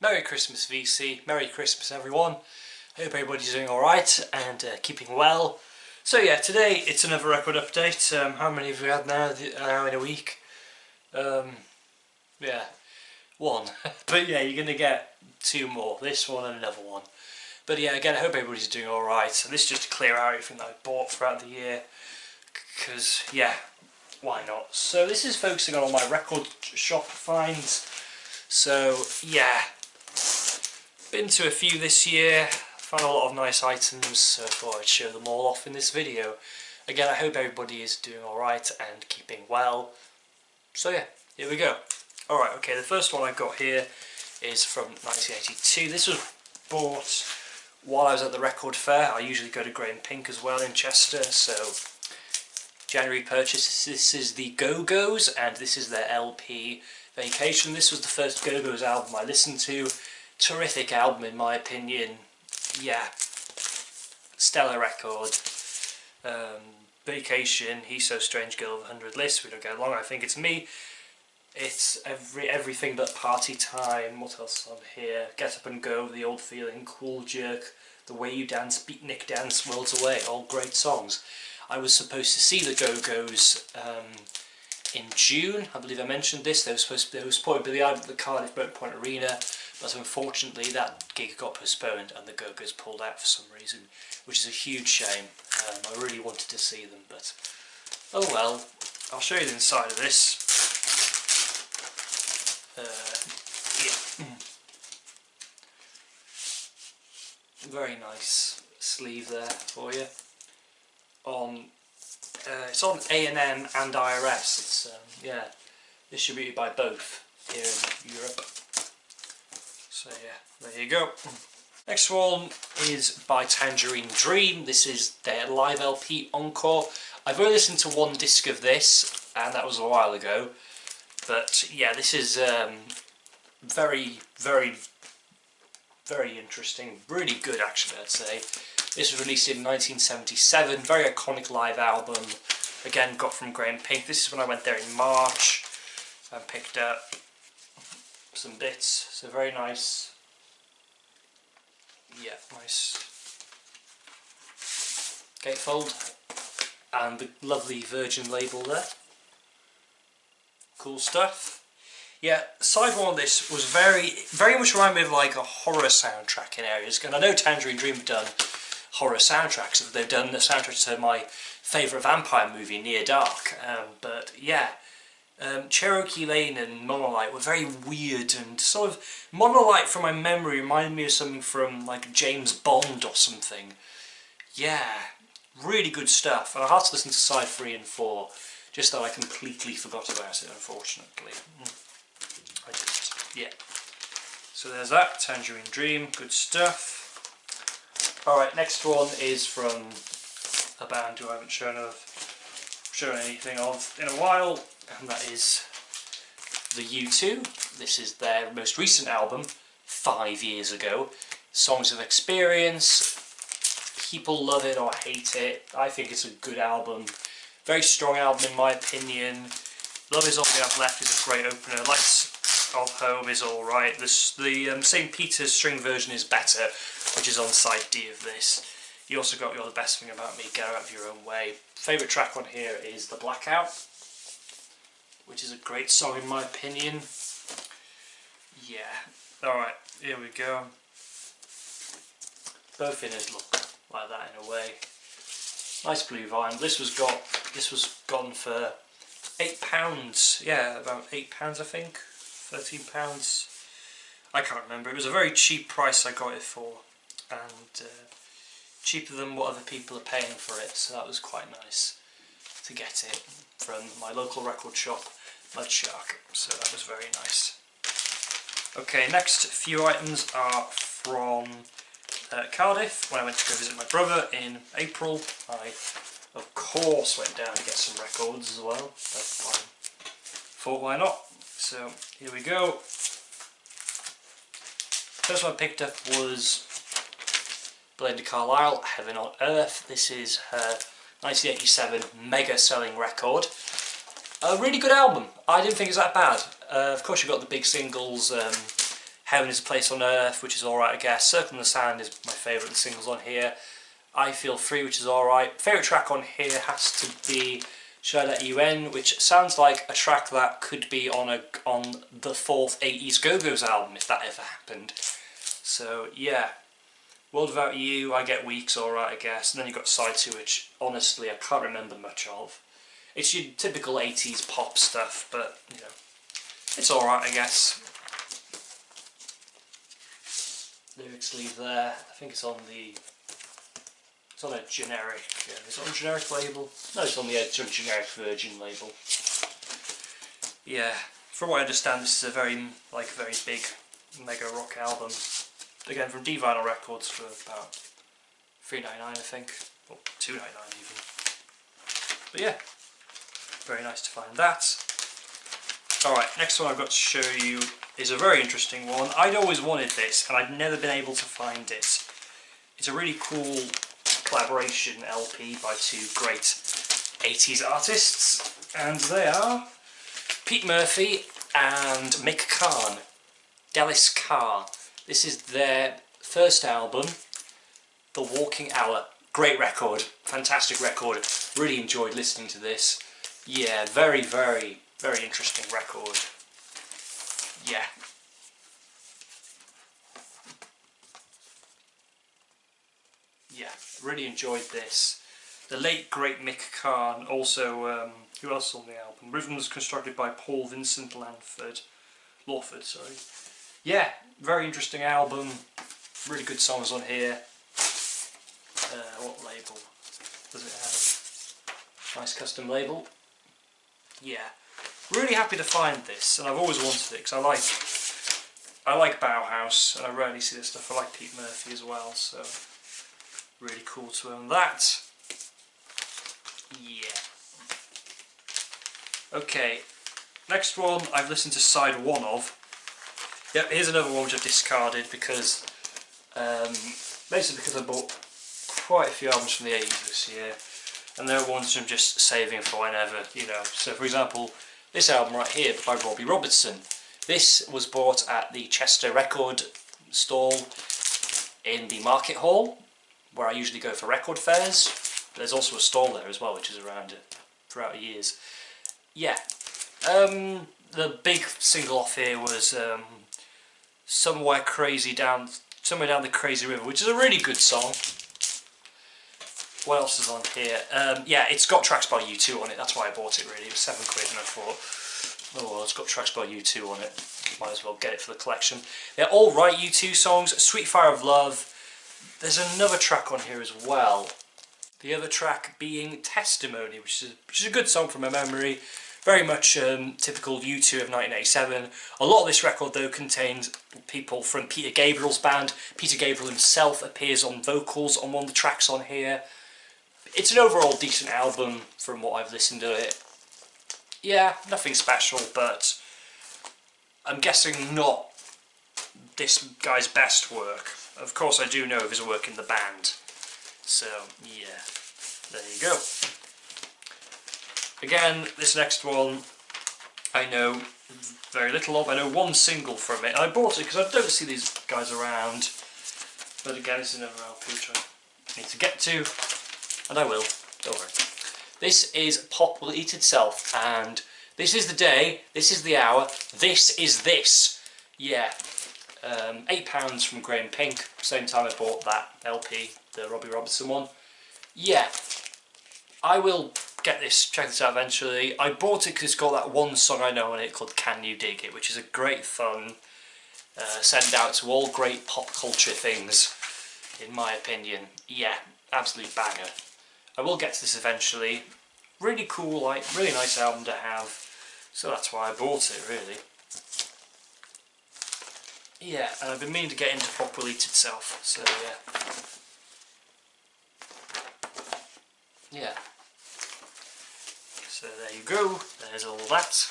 Merry Christmas VC, Merry Christmas everyone. Hope everybody's doing alright and keeping well. So yeah, today it's another record update. How many have we had now in a week? Yeah, one. But yeah, you're going to get two more, this one and another one. But yeah, again, I hope everybody's doing alright. So this is just to clear out everything that I bought throughout the year. Because, yeah, why not? So this is focusing on all my record shop finds. So yeah, been to a few this year, found a lot of nice items, so I thought I'd show them all off in this video. Again, I hope everybody is doing alright and keeping well. So yeah, here we go. Alright, okay, the first one I've got here is from 1982. This was bought while I was at the record fair. I usually go to Grey and Pink as well in Chester, so January purchase. This is the Go-Go's and this is their LP Vacation. This was the first Go-Go's album I listened to. Terrific album in my opinion. Yeah, stellar record. Vacation, He's So Strange, Girl of 100 List, We Don't Get Along, I Think It's Me. It's everything but Party Time. What else is on here? Get Up and Go, The Old Feeling, Cool Jerk, The Way You Dance, Beatnik Dance, Worlds Away, all great songs. I was supposed to see the Go-Go's in June. I believe I mentioned this. They were supposed to be at the Cardiff Broken Point Arena, but unfortunately that gig got postponed and the Go-Go's pulled out for some reason, which is a huge shame. I really wanted to see them, but oh well. I'll show you the inside of this. Yeah. Very nice sleeve there for you. It's on A&M and IRS. It's yeah, distributed by both here in Europe. So yeah, there you go. Next one is by Tangerine Dream. This is their live LP Encore. I've only listened to one disc of this, and that was a while ago. But yeah, this is very, very, very interesting. Really good, actually, I'd say. This was released in 1977. Very iconic live album. Again, got from Grey and Pink. This is when I went there in March and picked up some bits. So very nice. Yeah, nice gatefold. And the lovely Virgin label there. Cool stuff. Yeah, side one of this was very much reminded me of like a horror soundtrack in areas. And I know Tangerine Dream have done horror soundtracks. They've done the soundtrack to my favourite vampire movie, Near Dark. But yeah, Cherokee Lane and Monolite were very weird, and sort of Monolite from my memory reminded me of something from like James Bond or something. Yeah, really good stuff. And I had to listen to side 3 and 4, just that I completely forgot about it, unfortunately. I just, yeah. So there's that, Tangerine Dream, good stuff. Alright, next one is from a band who I haven't shown anything of in a while, and that is the U2. This is their most recent album, 5 years ago. Songs of Experience. People love it or hate it. I think it's a good album. Very strong album in my opinion. Love Is All We Have Left is a great opener. Lights of Home is alright. The St. Peter's string version is better, which is on side D of this. You also got You're the Best Thing About Me, Get Out of Your Own Way. Favourite track on here is The Blackout, which is a great song in my opinion. Yeah. Alright, here we go. Both inners look like that in a way. Nice blue vinyl. This was gone for £8. Yeah, about £8 I think. £13. I can't remember. It was a very cheap price I got it for, and cheaper than what other people are paying for it, so that was quite nice to get it from my local record shop, Mudshark, so that was very nice. Okay, next few items are from Cardiff. When I went to go visit my brother in April, I of course went down to get some records as well. I thought why not? So here we go. First one I picked up was Belinda Carlisle, Heaven on Earth. This is her 1987 mega selling record. A really good album. I didn't think it was that bad. Of course you've got the big singles, Heaven is a Place on Earth, which is alright I guess. Circle in the Sand is my favourite of the singles on here. I Feel Free, which is alright. Favourite track on here has to be Should I Let You In, which sounds like a track that could be on the fourth 80s Go-Go's album, if that ever happened. So yeah, World Without You, I Get Weak's alright I guess, and then you've got Side 2, which honestly I can't remember much of. It's your typical 80s pop stuff, but you know, it's alright I guess. Lyrics leave there, I think it's on the... It's on a generic, is it on a generic label? No, it's on the generic Virgin label. Yeah, from what I understand this is a very big mega rock album. Again, from D-Vinyl Records for about $3.99 I think, or $2.99 even. But yeah, very nice to find that. Alright, next one I've got to show you is a very interesting one. I'd always wanted this and I'd never been able to find it. It's a really cool collaboration LP by two great 80s artists, and they are Pete Murphy and Mick Karn. Dallas Car. This is their first album, The Walking Hour. Great record, fantastic record, really enjoyed listening to this. Yeah, very, very, very interesting record. Yeah. Yeah, really enjoyed this. The late great Mick Karn, also, who else on the album? Rhythms constructed by Paul Vincent Lawford, sorry. Yeah, very interesting album, really good songs on here. What label does it have? Nice custom label. Yeah, really happy to find this, and I've always wanted it because I like Bauhaus, and I rarely see this stuff. I like Pete Murphy as well, so really cool to own that. Yeah. Okay, next one I've listened to side one of. Yep, here's another one which I've discarded because, basically because I bought quite a few albums from the 80s this year, and there are ones I'm just saving for whenever, you know. So for example, this album right here by Robbie Robertson. This was bought at the Chester record stall in the Market Hall, where I usually go for record fairs. There's also a stall there as well, which is around throughout the years. Yeah, the big single off here was Somewhere Down the Crazy River, which is a really good song. What else is on here? Yeah, it's got tracks by U2 on it, that's why I bought it really. It was £7 and I thought, oh well, it's got tracks by U2 on it, might as well get it for the collection. They're all right U2 songs. Sweet Fire of Love. There's another track on here as well. The other track being Testimony, which is a good song from my memory. Very much typical U2 of 1987. A lot of this record though contains people from Peter Gabriel's band. Peter Gabriel himself appears on vocals on one of the tracks on here. It's an overall decent album from what I've listened to it. Yeah, nothing special, but I'm guessing not this guy's best work. Of course I do know of his work in the band. So, yeah, there you go. Again, this next one I know very little of. I know one single from it. I bought it because I don't see these guys around. But again, it's another LP which I need to get to. And I will, don't worry. This is Pop Will Eat Itself, and this is the day, this is the hour, this is this. Yeah, £8 from Graham Pink, same time I bought that LP, the Robbie Robertson one. Yeah, I will check this out eventually. I bought it because it's got that one song I know on it called Can You Dig It, which is a great fun send out to all great pop culture things, in my opinion. Yeah, absolute banger. I will get to this eventually. Really cool, like really nice album to have, so that's why I bought it really. Yeah, and I've been meaning to get into Pop Will Eat Itself, so yeah. Yeah. So there you go, there's all that.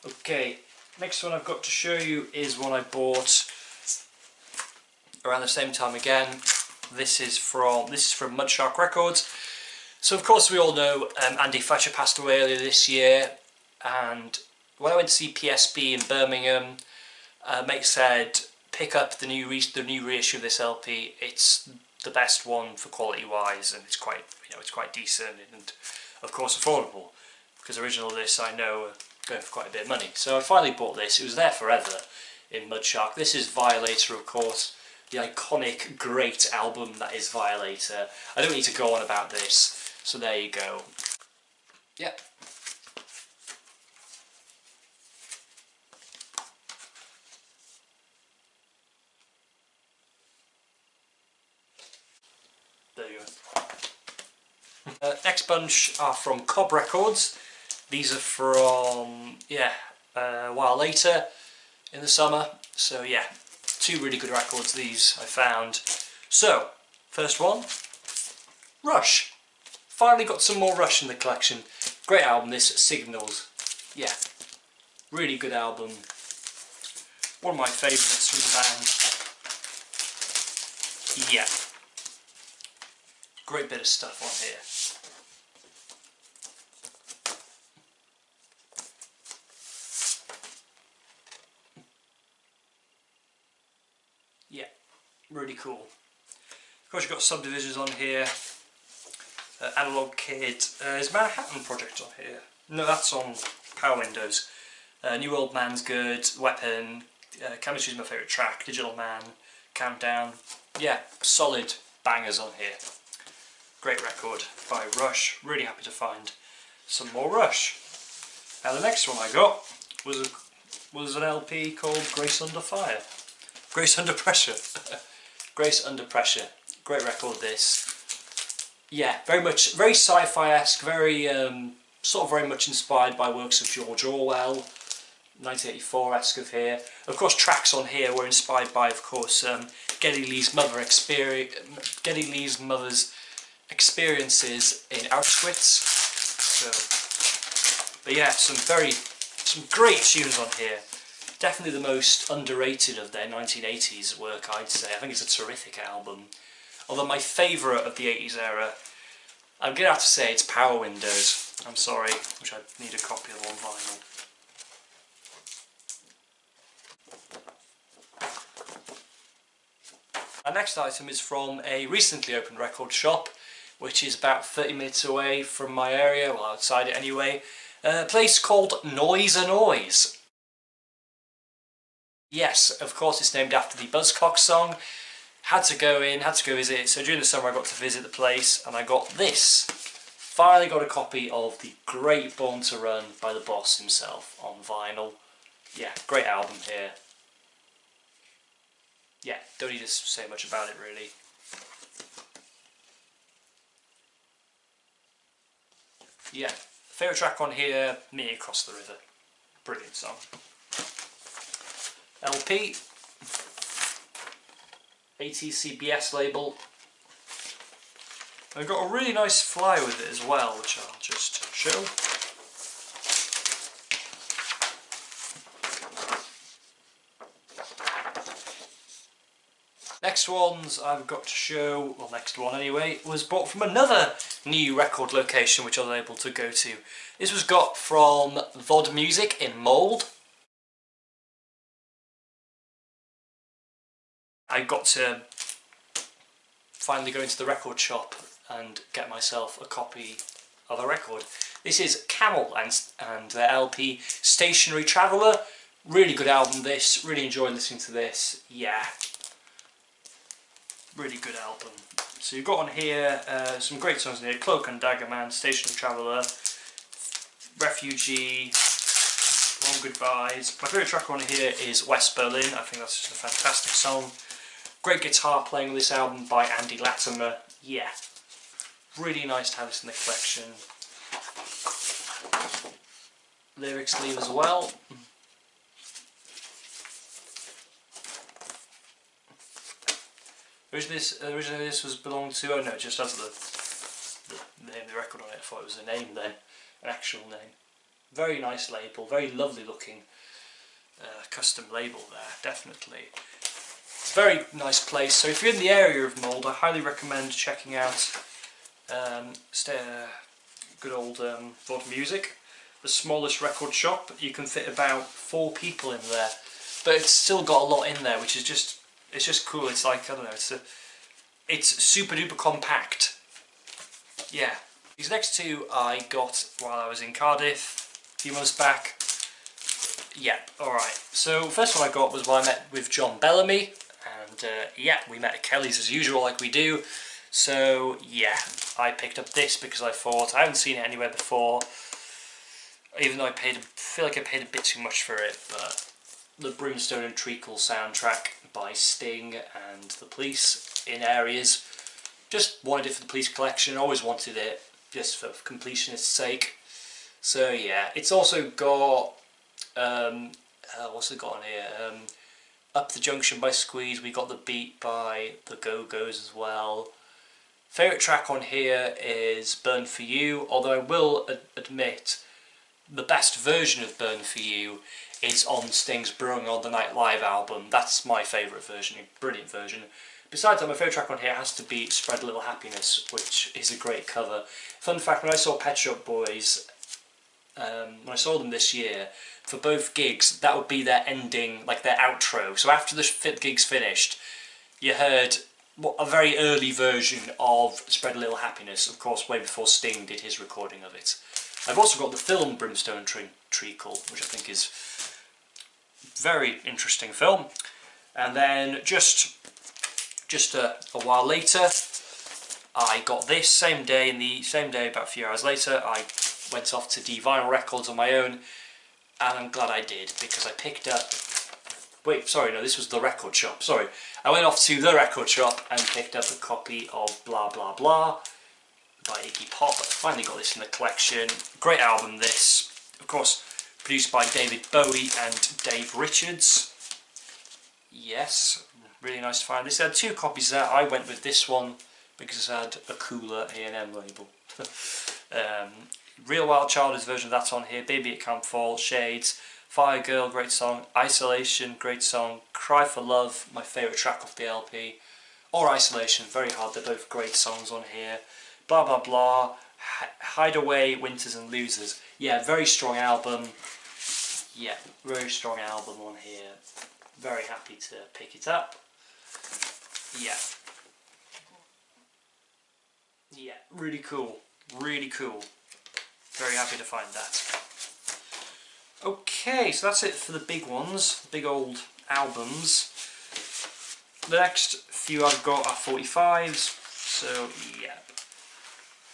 Okay, next one I've got to show you is one I bought around the same time again. This is from Mudshark Records. So of course we all know Andy Fletcher passed away earlier this year, and when I went to see PSP in Birmingham, Mate said pick up the new reissue of this LP. It's the best one for quality wise, and it's quite it's quite decent and of course affordable, because original this I know going for quite a bit of money. So I finally bought this. It was there forever in Mudshark. This is Violator, of course, the iconic great album that is Violator. I don't need to go on about this, so there you go. Yep. There you go. Next bunch are from Cobb Records. These are from, a while later in the summer. So yeah, two really good records these I found. So, first one, Rush. Finally got some more Rush in the collection. Great album this, Signals. Yeah, really good album. One of my favourites from the band. Yeah. Great bit of stuff on here. Yeah, really cool. Of course you've got Subdivisions on here. Analog Kid. Is Manhattan Project on here? No, that's on Power Windows. New Old Man's good. Weapon. Chemistry's my favourite track. Digital Man. Countdown. Yeah, solid bangers on here. Great record by Rush. Really happy to find some more Rush. Now the next one I got was an LP called Grace Under Fire. Grace Under Pressure. Grace Under Pressure. Great record this. Yeah, very sci-fi-esque, very very much inspired by works of George Orwell, 1984-esque of here. Of course, tracks on here were inspired by, of course, Geddy Lee's mother's experiences in Auschwitz. So, but yeah, some great tunes on here. Definitely the most underrated of their 1980s work, I'd say. I think it's a terrific album. Although my favourite of the 80s era, I'm going to have to say it's Power Windows. I'm sorry, which I need a copy of on vinyl. Our next item is from a recently opened record shop, which is about 30 minutes away from my area, well outside it anyway. A place called Noise a Noise. Yes, of course it's named after the Buzzcocks song. Had to go visit. So during the summer I got to visit the place and I got this. Finally got a copy of the great Born to Run by the boss himself on vinyl. Yeah, great album here. Yeah, don't need to say much about it really. Yeah, favourite track on here, Me Across the River. Brilliant song. LP. ATCBS label. I've got a really nice fly with it as well, which I'll just show. Next ones I've got to show, well next one anyway, was bought from another new record location which I was able to go to. This was got from VOD Music in Mould. I got to finally go into the record shop and get myself a copy of a record. This is Camel and their LP Stationary Traveller. Really good album this, really enjoyed listening to this, yeah. Really good album. So you've got on here some great songs in here: Cloak and Dagger Man, Stationary Traveller, Refugee, Long Goodbyes. My favourite track on here is West Berlin. I think that's just a fantastic song. Great guitar playing on this album by Andy Latimer. Yeah, really nice to have this in the collection. Lyric sleeve as well. Originally this was belonged to, oh no, it just has the name of the record on it. I thought it was a name then, an actual name. Very nice label, very lovely looking custom label there, definitely. It's a very nice place, so if you're in the area of Mould, I highly recommend checking out good old VOD Music. The smallest record shop, you can fit about 4 people in there. but it's still got a lot in there, which is just, it's just cool. It's like, I don't know, it's super duper compact. Yeah. These next two I got while I was in Cardiff a few months back. Yeah, alright. So first one I got was when I met with John Bellamy, and yeah, we met at Kelly's as usual, like we do. So yeah, I picked up this because I thought, I haven't seen it anywhere before, even though I feel like I paid a bit too much for it, but the Brimstone and Treacle soundtrack by Sting and The Police in areas. Just wanted it for the Police collection, always wanted it, just for completionist's sake. So yeah, it's also got, what's it got on here? Up the Junction by Squeeze, we got The Beat by The Go-Go's as well. Favourite track on here is Burn For You, although I will admit the best version of Burn For You is on Sting's Brewing on the Night Live album. That's my favourite version, a brilliant version. Besides that, my favourite track on here has to be Spread a Little Happiness, which is a great cover. Fun fact, when I saw Pet Shop Boys, when I saw them this year, for both gigs, that would be their ending, like their outro. So after the gig's finished, you heard a very early version of Spread a Little Happiness, of course way before Sting did his recording of it. I've also got the film Brimstone and Treacle, which I think is a very interesting film. And then just a while later, I got this same day, about a few hours later, I went off to D-Vinyl Records on my own, and I'm glad I did, because I picked up, wait, sorry, no, this was The Record Shop, sorry. I went off to The Record Shop and picked up a copy of Blah Blah Blah by Iggy Pop. I finally got this in the collection. Great album, this. Of course, produced by David Bowie and Dave Richards. Yes, really nice to find. This had two copies there. I went with this one because it had a cooler A&M label. Real Wild Child is version of that on here. Baby It Can't Fall, Shades, Fire Girl, great song, Isolation, great song, Cry for Love, my favourite track off the LP, or Isolation, very hard, they're both great songs on here. Blah Blah Blah, Hideaway, Winners and Losers. Yeah, very strong album. Yeah, very strong album on here. Very happy to pick it up. Yeah. Yeah, really cool. Really cool. Very happy to find that. Okay, so that's it for the big ones, the big old albums. The next few I've got are 45s, so yeah.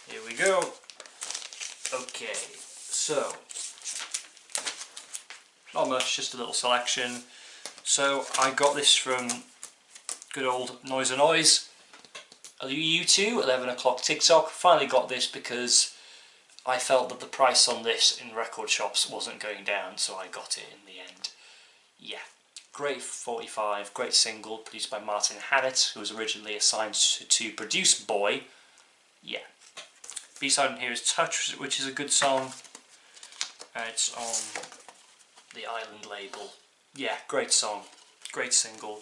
Here we go. Okay, so not much, just a little selection. So I got this from good old Noise and Noise. U2, 11 o'clock TikTok. Finally got this because I felt that the price on this in record shops wasn't going down, so I got it in the end. Yeah, great 45, great single, produced by Martin Hannett, who was originally assigned to produce Boy. Yeah. B-side on here is Touch, which is a good song. It's on the Island label. Yeah, great song, great single.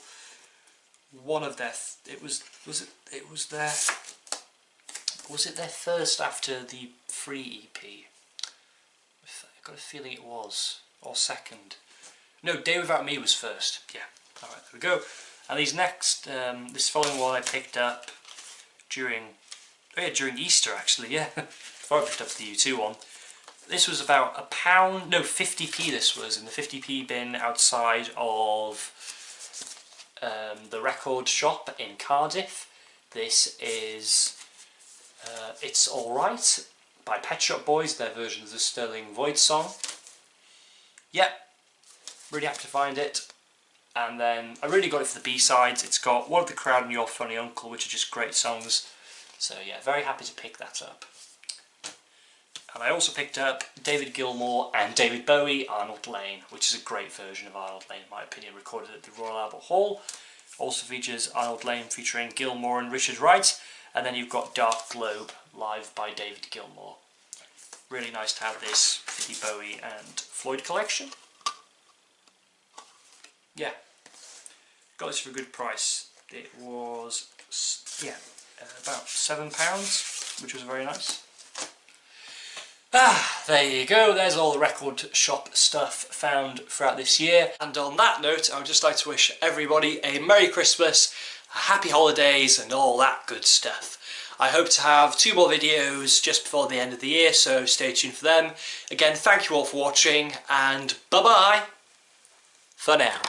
One of their, was it their first after the free EP? I got a feeling it was, or second. No, Day Without Me was first. Yeah. All right, there we go. And these next, this following one I picked up during Easter actually. Yeah, before I picked up the U2 one. This was about £1, no 50p. This was in the 50p bin outside of the record shop in Cardiff. This is It's Alright by Pet Shop Boys, their version of the Sterling Void song. Yeah, really happy to find it. And then I really got it for the B-sides. It's got What of the Crowd and Your Funny Uncle, which are just great songs. So yeah, very happy to pick that up. And I also picked up David Gilmour and David Bowie, Arnold Lane, which is a great version of Arnold Lane, in my opinion, recorded at the Royal Albert Hall. Also features Arnold Lane featuring Gilmour and Richard Wright. And then you've got Dark Globe, live by David Gilmour. Really nice to have this David Bowie and Floyd collection. Yeah, got this for a good price. It was, yeah, about £7, which was very nice. There you go, there's all the record shop stuff found throughout this year. And on that note, I would just like to wish everybody a Merry Christmas, Happy Holidays and all that good stuff. I hope to have 2 more videos just before the end of the year, so stay tuned for them. Again, thank you all for watching, and bye-bye for now.